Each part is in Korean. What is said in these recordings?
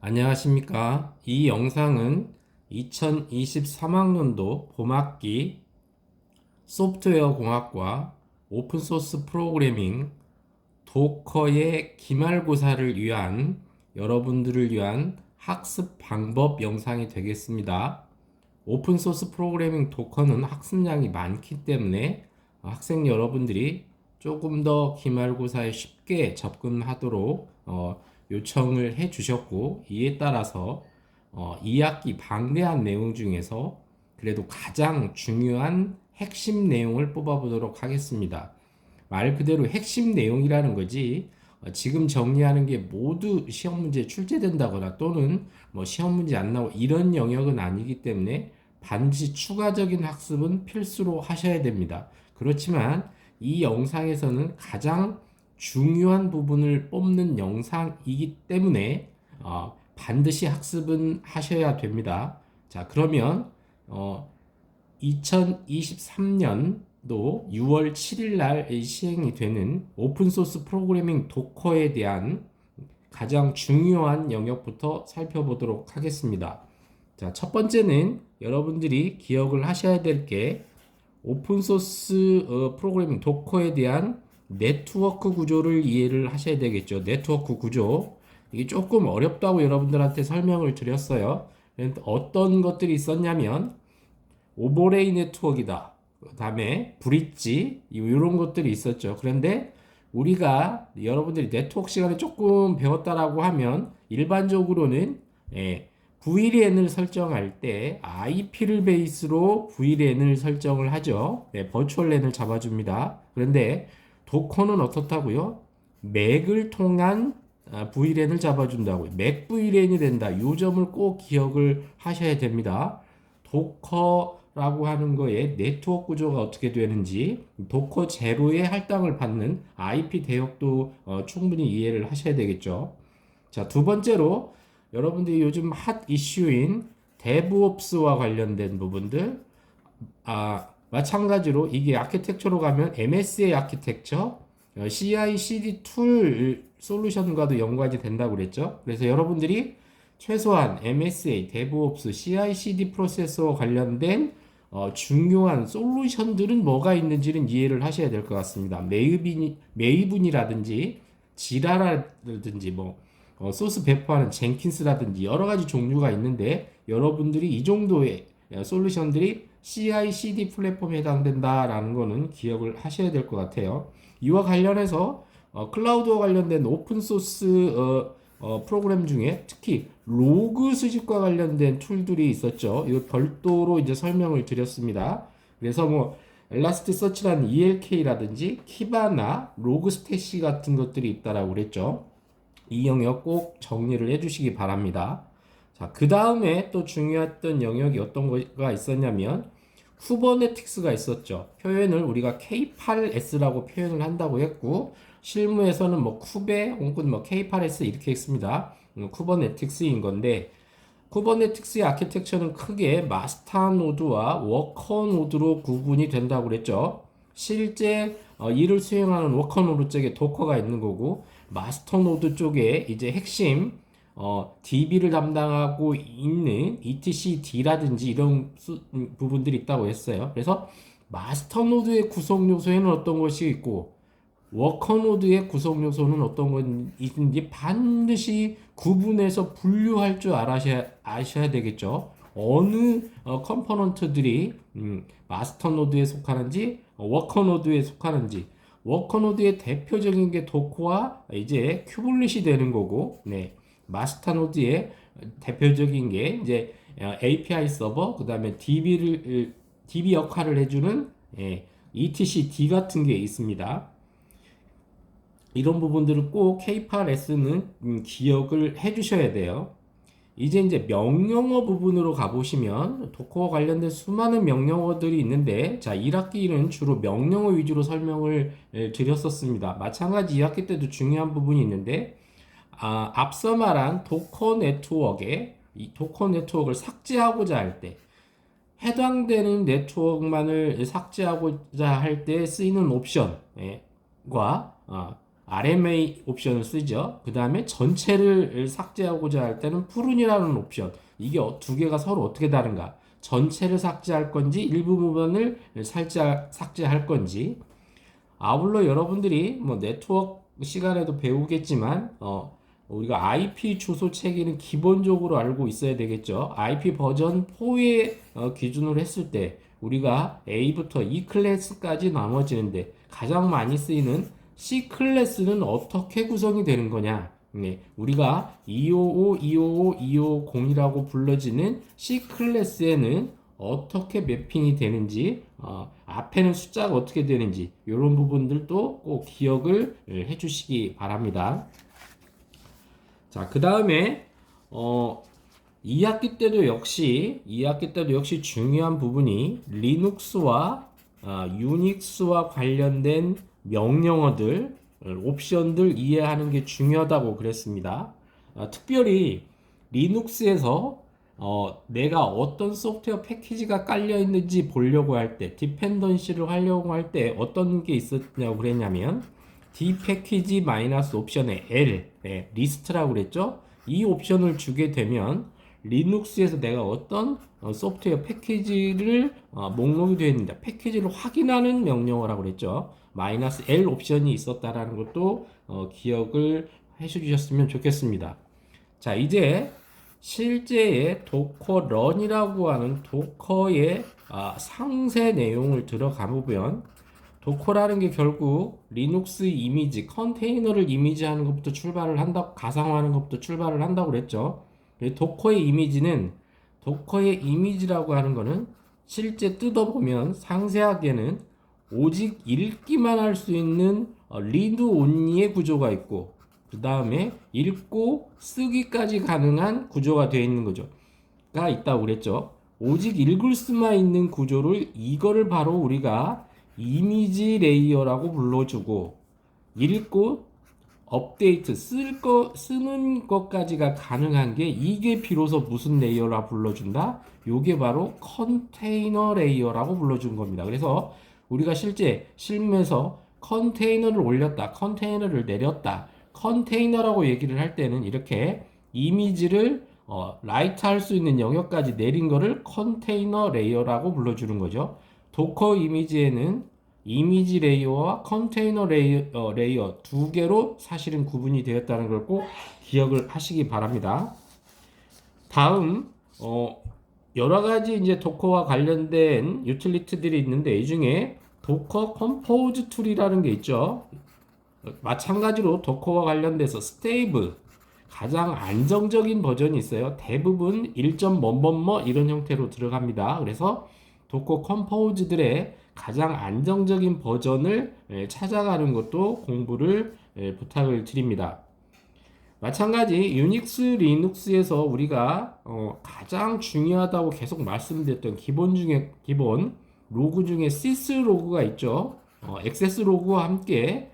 안녕하십니까. 이 영상은 2023학년도 봄학기 소프트웨어 공학과 오픈소스 프로그래밍 도커의 기말고사를 위한 여러분들을 위한 학습 방법 영상이 되겠습니다. 오픈소스 프로그래밍 도커는 학습량이 많기 때문에 학생 여러분들이 조금 더 기말고사에 쉽게 접근하도록 요청을 해 주셨고, 이에 따라서 2학기 방대한 내용 중에서 그래도 가장 중요한 핵심 내용을 뽑아보도록 하겠습니다. 말 그대로 핵심 내용이라는 거지, 지금 정리하는 게 모두 시험 문제에 출제된다거나 또는 뭐 시험 문제 안 나오고 이런 영역은 아니기 때문에 반드시 추가적인 학습은 필수로 하셔야 됩니다. 그렇지만 이 영상에서는 가장 중요한 부분을 뽑는 영상이기 때문에 반드시 학습은 하셔야 됩니다. 자, 그러면 2023년도 6월 7일 날 시행이 되는 오픈소스 프로그래밍 도커에 대한 가장 중요한 영역부터 살펴보도록 하겠습니다. 자, 첫 번째는 여러분들이 기억을 하셔야 될 게 오픈소스 프로그래밍 도커에 대한 네트워크 구조를 이해를 하셔야 되겠죠. 네트워크 구조. 이게 조금 어렵다고 여러분들한테 설명을 드렸어요. 어떤 것들이 있었냐면 오버레이 네트워크이다. 그 다음에 브릿지 이런 것들이 있었죠. 그런데 우리가 여러분들이 네트워크 시간에 조금 배웠다라고 하면 일반적으로는 VLAN을 설정할 때 IP를 베이스로 VLAN을 설정을 하죠. 버추얼 랜을 잡아줍니다. 그런데 도커는 어떻다고요? 맥을 통한 VLAN을 잡아준다고요. 맥 VLAN이 된다. 이 점을 꼭 기억을 하셔야 됩니다. 도커라고 하는 거에 네트워크 구조가 어떻게 되는지, 도커 제로의 할당을 받는 IP 대역도 충분히 이해를 하셔야 되겠죠. 자, 두 번째로 여러분들이 요즘 핫 이슈인 데브옵스와 관련된 부분들, 마찬가지로 이게 아키텍처로 가면 MSA 아키텍처, CI/CD 툴 솔루션과도 연관이 된다고 그랬죠. 그래서 여러분들이 최소한 MSA, DevOps, CI/CD 프로세서와 관련된 중요한 솔루션들은 뭐가 있는지는 이해를 하셔야 될 것 같습니다. 메이븐이라든지 지라라든지 소스 배포하는 젠킨스라든지 여러 가지 종류가 있는데 여러분들이 이 정도의 솔루션들이 CI/CD 플랫폼에 해당된다라는 거는 기억을 하셔야 될 것 같아요. 이와 관련해서 클라우드와 관련된 오픈소스 프로그램 중에 특히 로그 수집과 관련된 툴들이 있었죠. 이거 별도로 이제 설명을 드렸습니다. 그래서 엘라스티서치라는 ELK라든지 키바나 로그스태시 같은 것들이 있다라고 그랬죠. 이 영역 꼭 정리를 해주시기 바랍니다. 자, 그 다음에 또 중요했던 영역이 어떤 거가 있었냐면 쿠버네틱스가 있었죠. 표현을 우리가 K8S라고 표현을 한다고 했고, 실무에서는 쿠베 혹은 K8S 이렇게 했습니다. 쿠버네틱스인 건데, 쿠버네틱스의 아키텍처는 크게 마스터 노드와 워커 노드로 구분이 된다고 그랬죠. 실제 일을 수행하는 워커 노드 쪽에 도커가 있는 거고, 마스터 노드 쪽에 이제 핵심 DB를 담당하고 있는 etcd라든지 이런 부분들이 있다고 했어요. 그래서 마스터 노드의 구성 요소에는 어떤 것이 있고 워커 노드의 구성 요소는 어떤 것인지 반드시 구분해서 분류할 줄 아셔야 되겠죠. 어느 컴포넌트들이 마스터 노드에 속하는지 워커 노드에 속하는지, 워커 노드의 대표적인 게 도커와 이제 큐블릿이 되는 거고, 마스터 노드의 대표적인 게 이제 API 서버, 그 다음에 DB 역할을 해주는 etcd 같은 게 있습니다. 이런 부분들을 꼭 K8S는 기억을 해주셔야 돼요. 이제 명령어 부분으로 가보시면 도커와 관련된 수많은 명령어들이 있는데, 자, 1학기는 주로 명령어 위주로 설명을 드렸었습니다. 마찬가지 2학기 때도 중요한 부분이 있는데, 앞서 말한 도커 네트워크에 이 도커 네트워크를 삭제하고자 할 때, 해당되는 네트워크만을 삭제하고자 할 때 쓰이는 옵션과 RMA 옵션을 쓰죠. 그 다음에 전체를 삭제하고자 할 때는 prun이라는 옵션. 이게 두 개가 서로 어떻게 다른가? 전체를 삭제할 건지 일부 부분을 살짝 삭제할 건지. 아울러 여러분들이 뭐 네트워크 시간에도 배우겠지만 우리가 IP 주소 체계는 기본적으로 알고 있어야 되겠죠. IP 버전 4의 기준으로 했을 때 우리가 A부터 E 클래스까지 나눠지는데 가장 많이 쓰이는 C 클래스는 어떻게 구성이 되는 거냐? 네, 우리가 255, 255, 250이라고 불러지는 C 클래스에는 어떻게 매핑이 되는지, 앞에는 숫자가 어떻게 되는지 이런 부분들도 꼭 기억을 해주시기 바랍니다. 자, 그 다음에 2학기 때도 역시 중요한 부분이 리눅스와 유닉스와 관련된 명령어들, 옵션들 이해하는 게 중요하다고 그랬습니다. 특별히 리눅스에서 내가 어떤 소프트웨어 패키지가 깔려 있는지 보려고 할 때, 디펜던시를 하려고 할 때 어떤 게 있었냐고 그랬냐면 D 패키지 마이너스 옵션의 L, 리스트라고 그랬죠. 이 옵션을 주게 되면 리눅스에서 내가 어떤 소프트웨어 패키지를 목록이 되어 있는데 패키지를 확인하는 명령어라고 그랬죠. 마이너스 L 옵션이 있었다라는 것도 기억을 해주셨으면 좋겠습니다. 자, 이제 실제의 도커 런이라고 하는 도커의 상세 내용을 들어가 보면 도커라는 게 결국 리눅스 이미지, 컨테이너를 이미지하는 것부터 출발을 한다, 가상화하는 것부터 출발을 한다고 그랬죠. 도커의 이미지는, 도커의 이미지라고 하는 거는 실제 뜯어보면 상세하게는 오직 읽기만 할 수 있는 리드 온리의 구조가 있고, 그 다음에 읽고 쓰기까지 가능한 구조가 되어 있는 거죠. 가 있다고 그랬죠. 오직 읽을 수만 있는 구조를, 이거를 바로 우리가 이미지 레이어라고 불러주고, 읽고 업데이트 쓰는 것까지가 가능한 게, 이게 비로소 무슨 레이어라 불러준다? 요게 바로 컨테이너 레이어라고 불러준 겁니다. 그래서 우리가 실제 실무에서 컨테이너를 올렸다, 컨테이너를 내렸다, 컨테이너라고 얘기를 할 때는 이렇게 이미지를 라이트 할 수 있는 영역까지 내린 거를 컨테이너 레이어라고 불러주는 거죠. 도커 이미지에는 이미지 레이어와 컨테이너 레이어 두 개로 사실은 구분이 되었다는 걸 꼭 기억을 하시기 바랍니다. 다음 여러 가지 이제 도커와 관련된 유틸리티들이 있는데, 이 중에 도커 컴포즈 툴이라는 게 있죠. 마찬가지로 도커와 관련돼서 스테이블, 가장 안정적인 버전이 있어요. 대부분 1점 뭐뭐뭐 이런 형태로 들어갑니다. 그래서 도커 컴포즈들의 가장 안정적인 버전을 찾아가는 것도 공부를 부탁을 드립니다. 마찬가지 유닉스, 리눅스에서 우리가 가장 중요하다고 계속 말씀드렸던 기본 중에 기본 로그 중에 sys 로그가 있죠. 액세스 로그와 함께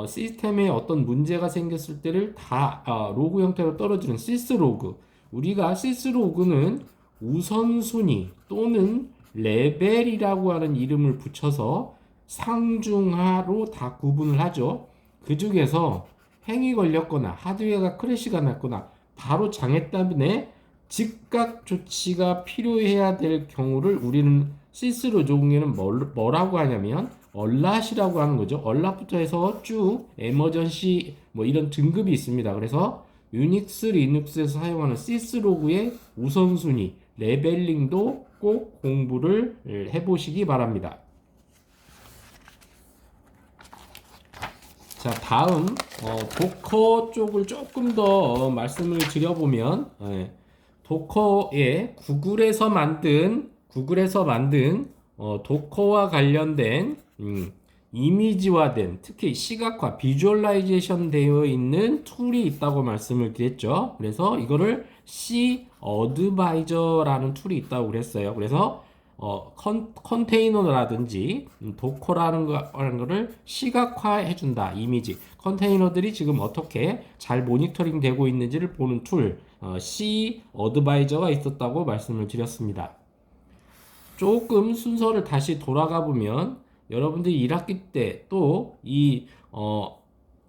시스템에 어떤 문제가 생겼을 때를 다 로그 형태로 떨어지는 sys 로그. 우리가 sys 로그는 우선순위 또는 레벨이라고 하는 이름을 붙여서 상중하로 다 구분을 하죠. 그 중에서 행이 걸렸거나 하드웨어가 크래시가 났거나 바로 장애 때문에 즉각 조치가 필요해야 될 경우를 우리는 시스로 종류는 뭐라고 하냐면 얼랏이라고 하는 거죠. 얼랏부터 해서 쭉 에머전시 뭐 이런 등급이 있습니다. 그래서 유닉스, 리눅스에서 사용하는 시스로그의 우선순위, 레벨링도 꼭 공부를 해보시기 바랍니다. 자, 다음 도커 쪽을 조금 더 말씀을 드려보면, 도커의 구글에서 만든 도커와 관련된 이미지화된, 특히 시각화, 비주얼라이제이션 되어 있는 툴이 있다고 말씀을 드렸죠. 그래서 이거를 C 어드바이저라는 툴이 있다고 그랬어요. 그래서 컨테이너라든지 도커라는 거를 시각화해 준다. 이미지 컨테이너들이 지금 어떻게 잘 모니터링 되고 있는지를 보는 툴, C 어드바이저가 있었다고 말씀을 드렸습니다. 조금 순서를 다시 돌아가 보면 여러분들이 1학기 때 또 이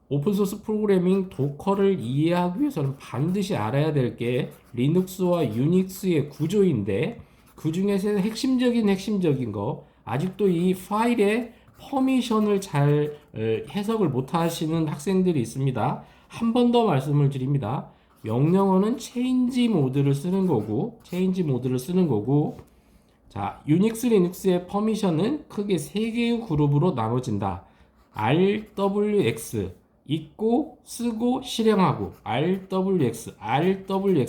오픈소스 프로그래밍 도커를 이해하기 위해서는 반드시 알아야 될 게 리눅스와 유닉스의 구조인데, 그 중에서 핵심적인 거, 아직도 이 파일의 퍼미션을 잘 해석을 못 하시는 학생들이 있습니다. 한 번 더 말씀을 드립니다. 명령어는 체인지 모드를 쓰는 거고, 자, 유닉스, 리눅스의 퍼미션은 크게 세 개의 그룹으로 나눠진다. RWX, 읽고, 쓰고, 실행하고, RWX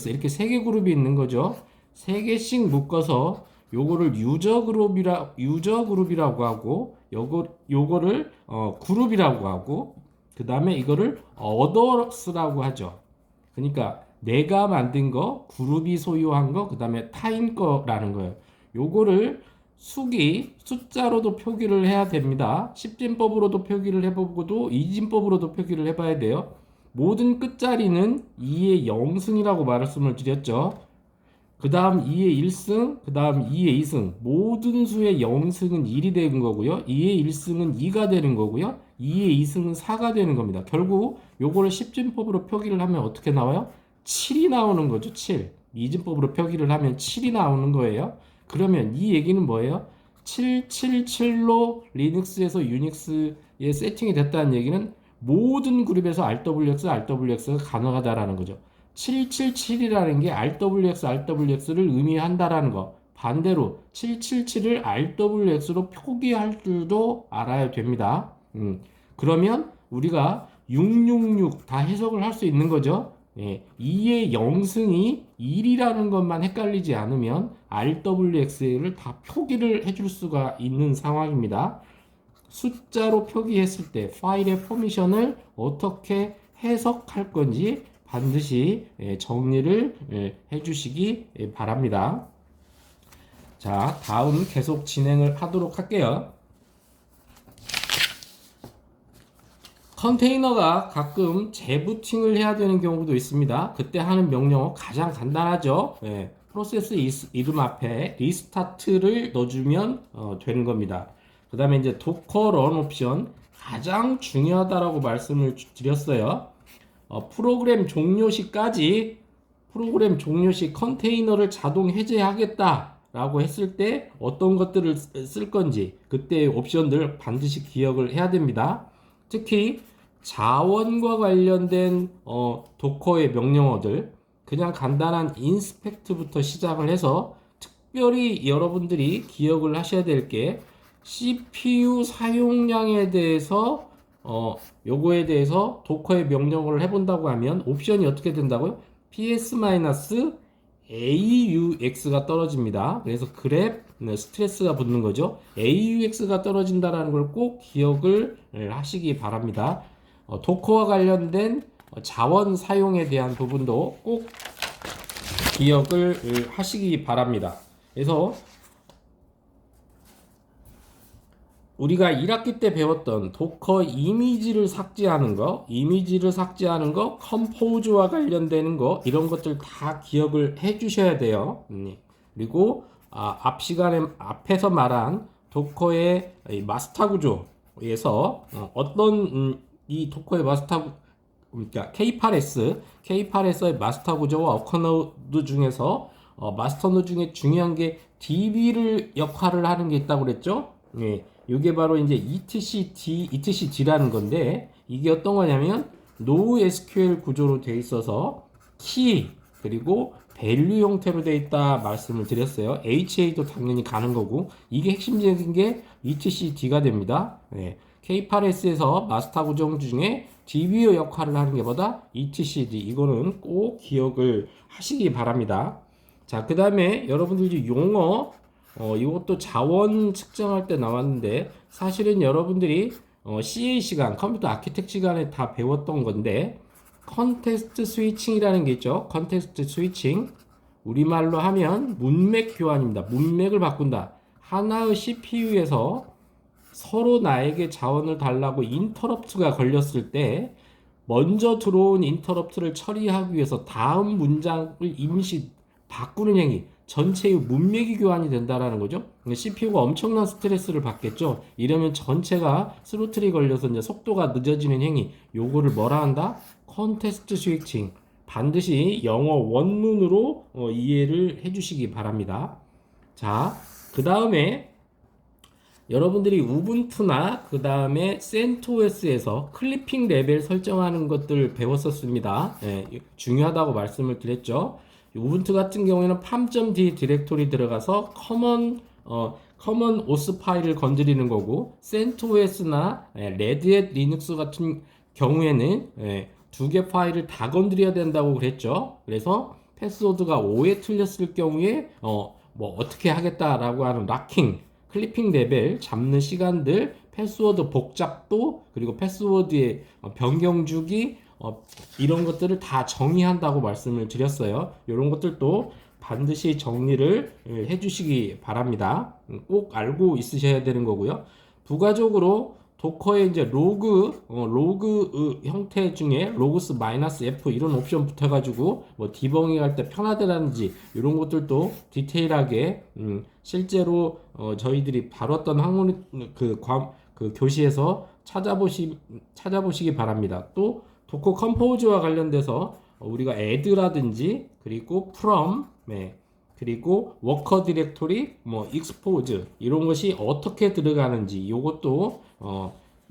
이렇게 세 개 그룹이 있는 거죠. 세 개씩 묶어서 요거를 유저 그룹이라고 하고, 요거를 그룹이라고 하고, 그 다음에 이거를 others라고 하죠. 그러니까 내가 만든 거, 그룹이 소유한 거, 그 다음에 타인 거라는 거예요. 요거를 숫자로도 표기를 해야 됩니다. 10진법으로도 표기를 해보고도 2진법으로도 표기를 해봐야 돼요. 모든 끝자리는 2의 0승이라고 말씀을 드렸죠. 그 다음 2의 1승, 그 다음 2의 2승. 모든 수의 0승은 1이 되는 거고요. 2의 1승은 2가 되는 거고요. 2의 2승은 4가 되는 겁니다. 결국 요거를 10진법으로 표기를 하면 어떻게 나와요? 7이 나오는 거죠. 7. 2진법으로 표기를 하면 7이 나오는 거예요. 그러면 이 얘기는 뭐예요? 777로 리눅스에서 유닉스에 세팅이 됐다는 얘기는 모든 그룹에서 RWX가 가능하다라는 거죠. 777이라는 게 RWX를 의미한다라는 거. 반대로 777을 RWX로 표기할 줄도 알아야 됩니다. 그러면 우리가 666 다 해석을 할 수 있는 거죠. 예, 2의 0승이 1이라는 것만 헷갈리지 않으면 RWX를 다 표기를 해줄 수가 있는 상황입니다. 숫자로 표기했을 때 파일의 퍼미션을 어떻게 해석할 건지 반드시 정리를 해주시기 바랍니다. 자, 다음 계속 진행을 하도록 할게요. 컨테이너가 가끔 재부팅을 해야 되는 경우도 있습니다. 그때 하는 명령어 가장 간단하죠. 프로세스 이름 앞에 리스타트를 넣어주면 되는 겁니다. 그 다음에 이제 도커 런 옵션 가장 중요하다라고 말씀을 드렸어요. 프로그램 종료 시 컨테이너를 자동 해제하겠다라고 했을 때 어떤 것들을 쓸 건지 그때 옵션들 반드시 기억을 해야 됩니다. 특히 자원과 관련된 도커의 명령어들, 그냥 간단한 인스펙트부터 시작을 해서 특별히 여러분들이 기억을 하셔야 될 게 CPU 사용량에 대해서 요거에 대해서 도커의 명령어를 해본다고 하면 옵션이 어떻게 된다고요? ps-aux가 떨어집니다. 그래서 그랩 스트레스가 붙는 거죠. AUX가 떨어진다라는 걸 꼭 기억을 하시기 바랍니다. 도커와 관련된 자원 사용에 대한 부분도 꼭 기억을 하시기 바랍니다. 그래서 우리가 1학기 때 배웠던 도커 이미지를 삭제하는 거, 컴포즈와 관련되는 거, 이런 것들 다 기억을 해 주셔야 돼요. 그리고 앞 시간에 앞에서 말한 도커의 마스터 구조에서 어떤 이 도커의 그러니까 K8S의 마스터 구조와 어커노드 중에서 마스터 노드 중에 중요한 게 DB를 역할을 하는 게 있다고 그랬죠? 이게 바로 이제 etcd라는 건데, 이게 어떤 거냐면 NoSQL 구조로 되어 있어서 키 그리고 밸류 형태로 되어 있다 말씀을 드렸어요. HA도 당연히 가는 거고, 이게 핵심적인 게 etcd가 됩니다. K8S에서 마스터 구조 중에 DB의 역할을 하는 게보다 etcd, 이거는 꼭 기억을 하시기 바랍니다. 자, 그 다음에 여러분들이 용어, 이것도 자원 측정할 때 나왔는데, 사실은 여러분들이 CA 시간, 컴퓨터 아키텍 시간에 다 배웠던 건데, 컨텍스트 스위칭이라는 게 있죠. 컨텍스트 스위칭, 우리말로 하면 문맥 교환입니다. 문맥을 바꾼다. 하나의 CPU에서 서로 나에게 자원을 달라고 인터럽트가 걸렸을 때 먼저 들어온 인터럽트를 처리하기 위해서 다음 문장을 임시 바꾸는 행위, 전체의 문맥이 교환이 된다라는 거죠. CPU가 엄청난 스트레스를 받겠죠. 이러면 전체가 스로틀이 걸려서 이제 속도가 늦어지는 행위, 요거를 뭐라 한다? 컨텍스트 스위칭. 반드시 영어 원문으로 이해를 해주시기 바랍니다. 자, 그 다음에 여러분들이 우분투나 그 다음에 센토스에서 클리핑 레벨 설정하는 것들 배웠었습니다. 예, 중요하다고 말씀을 드렸죠. 우분투 같은 경우에는 pam.d 디렉토리 들어가서 커먼 오스 파일을 건드리는 거고, 센토스나 레드햇 리눅스 같은 경우에는 두 개 파일을 다 건드려야 된다고 그랬죠. 그래서 패스워드가 5에 틀렸을 경우에 뭐 어떻게 하겠다라고 하는 락킹, 클리핑 레벨 잡는 시간들, 패스워드 복잡도, 그리고 패스워드의 변경 주기, 이런 것들을 다 정의한다고 말씀을 드렸어요. 이런 것들도 반드시 정리를 해주시기 바랍니다. 꼭 알고 있으셔야 되는 거고요. 부가적으로 도커의 이제 로그 형태 중에 로그스 -f 이런 옵션 붙어가지고 뭐 디버깅 할 때 편하다든지 이런 것들도 디테일하게 실제로 저희들이 다뤘던 학문 그 교시에서 찾아보시기 바랍니다. 또 도커 컴포즈와 관련돼서 우리가 add라든지 그리고 from 그리고 워커 디렉토리, 뭐 expose 이런 것이 어떻게 들어가는지 이것도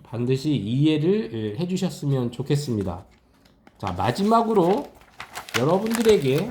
반드시 이해를 해주셨으면 좋겠습니다. 자, 마지막으로 여러분들에게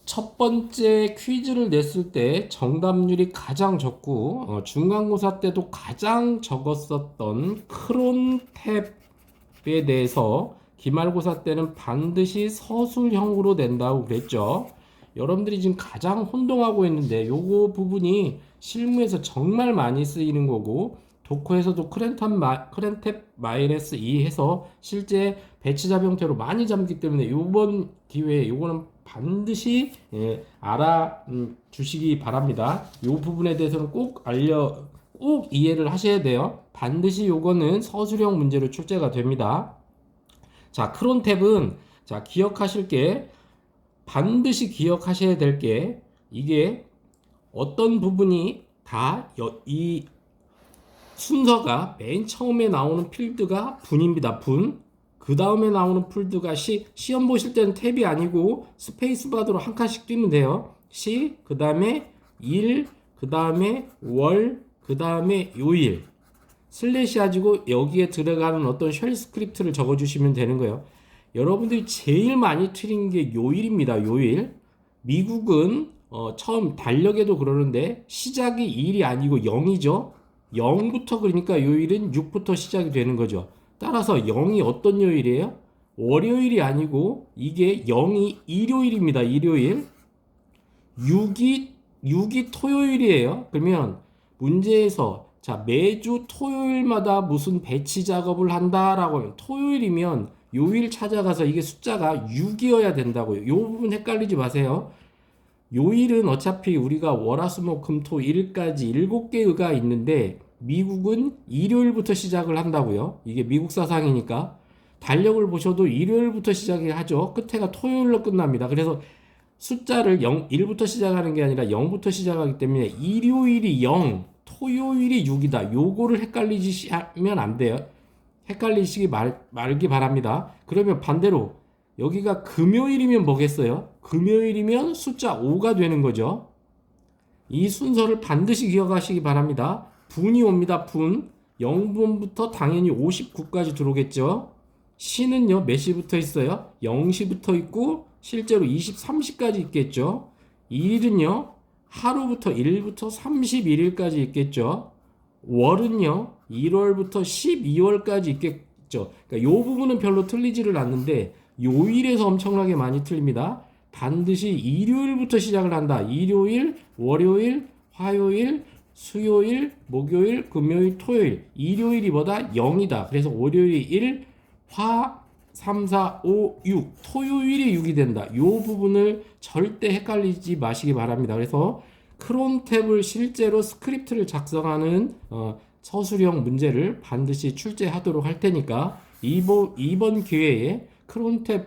첫 번째 퀴즈를 냈을 때 정답률이 가장 적고 중간고사 때도 가장 적었었던 크론 탭에 대해서 기말고사 때는 반드시 서술형으로 낸다고 그랬죠. 여러분들이 지금 가장 혼동하고 있는데 요거 부분이 실무에서 정말 많이 쓰이는 거고, 도커에서도 크렌탭 -2 해서 실제 배치잡 형태로 많이 잡기 때문에 요번 기회에 요거는 반드시 알아 주시기 바랍니다. 요 부분에 대해서는 꼭 이해를 하셔야 돼요. 반드시 요거는 서술형 문제로 출제가 됩니다. 자, 크론탭은 자, 반드시 기억하셔야 될 게, 이게 어떤 부분이 다 이 순서가 맨 처음에 나오는 필드가 분입니다. 분. 그 다음에 나오는 필드가 시험 보실 때는 탭이 아니고 스페이스바로 한 칸씩 뛰면 돼요. 그 다음에 일, 그 다음에 월, 그 다음에 요일. 슬래시 하시고 여기에 들어가는 어떤 쉘 스크립트를 적어주시면 되는 거예요. 여러분들이 제일 많이 틀린 게 요일입니다. 요일. 미국은 처음 달력에도 그러는데 시작이 1이 아니고 0이죠. 0부터, 그러니까 요일은 6부터 시작이 되는 거죠. 따라서 0이 어떤 요일이에요? 월요일이 아니고 이게 0이 일요일입니다. 일요일. 6이 토요일이에요. 그러면 문제에서 자, 매주 토요일마다 무슨 배치 작업을 한다라고 하면 토요일이면 요일 찾아가서 이게 숫자가 6이어야 된다고요. 요 부분 헷갈리지 마세요. 요일은 어차피 우리가 월화수목금토 일까지 7개가 있는데 미국은 일요일부터 시작을 한다고요. 이게 미국 사상이니까. 달력을 보셔도 일요일부터 시작을 하죠. 끝에가 토요일로 끝납니다. 그래서 숫자를 1부터 시작하는 게 아니라 0부터 시작하기 때문에 일요일이 0, 토요일이 6이다. 요거를 헷갈리시면 안 돼요. 헷갈리시기 말기 바랍니다. 그러면 반대로 여기가 금요일이면 뭐겠어요? 금요일이면 숫자 5가 되는 거죠. 이 순서를 반드시 기억하시기 바랍니다. 분이 옵니다. 분. 0분부터 당연히 59까지 들어오겠죠. 시는요, 몇 시부터 있어요? 0시부터 있고 실제로 23시까지 있겠죠. 일은요, 하루부터 1일부터 31일까지 있겠죠. 월은요, 1월부터 12월까지 있겠죠. 그러니까 요 부분은 별로 틀리지를 않는데 요일에서 엄청나게 많이 틀립니다. 반드시 일요일부터 시작을 한다. 일요일, 월요일, 화요일, 수요일, 목요일, 금요일, 토요일. 일요일이 뭐다? 0이다. 그래서 월요일이 1, 화, 3, 4, 5, 6. 토요일이 6이 된다. 요 부분을 절대 헷갈리지 마시기 바랍니다. 그래서 크론 탭을 실제로 스크립트를 작성하는 서술형 문제를 반드시 출제하도록 할 테니까 이번 기회에 크론 탭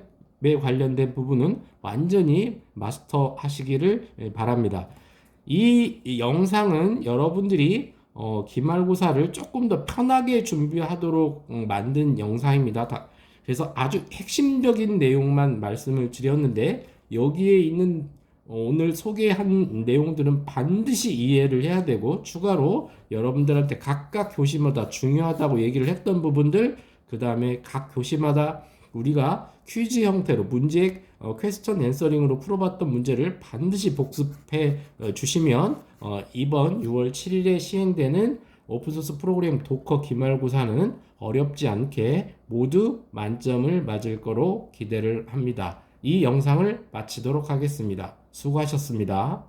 관련된 부분은 완전히 마스터 하시기를 바랍니다. 이 영상은 여러분들이 기말고사를 조금 더 편하게 준비하도록 만든 영상입니다. 그래서 아주 핵심적인 내용만 말씀을 드렸는데 여기에 있는 오늘 소개한 내용들은 반드시 이해를 해야 되고 추가로 여러분들한테 각각 교시마다 중요하다고 얘기를 했던 부분들 그 다음에 각 교시마다 우리가 퀴즈 형태로 문제 퀘스천 앤서링으로 풀어봤던 문제를 반드시 복습해 주시면 이번 6월 7일에 시행되는 오픈소스 프로그램 도커 기말고사는 어렵지 않게 모두 만점을 맞을 거로 기대를 합니다. 이 영상을 마치도록 하겠습니다. 수고하셨습니다.